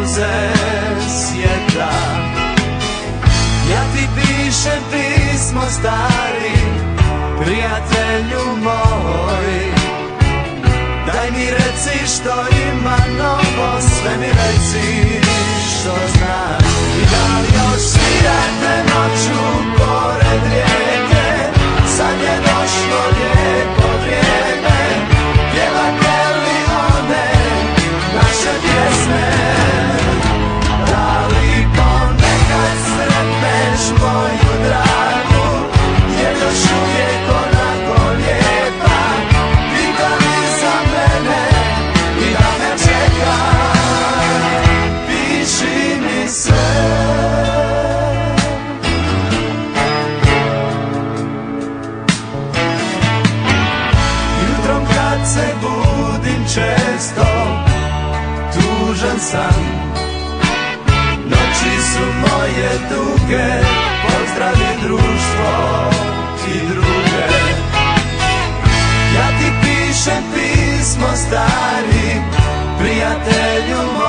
suze svjetla. Ja ti pišem pismo stari, prijatelju moj. Daj mi reci što ima novo, sve mi reci što znaš. I da li još svirate noću pored rijeke, sad je došlo lijepo vrijeme, pjevate li one naše pjesme? Da li ponekad sretneš moju dragu, jer još uvijek onako lijepa, pita li za mene i da me čeka, piši mi sve. Jutrom kad se budim često, tužan sam, noći su moje duge, pozdravi društvo i druge. Ja ti pišem pismo stari, prijatelju moj.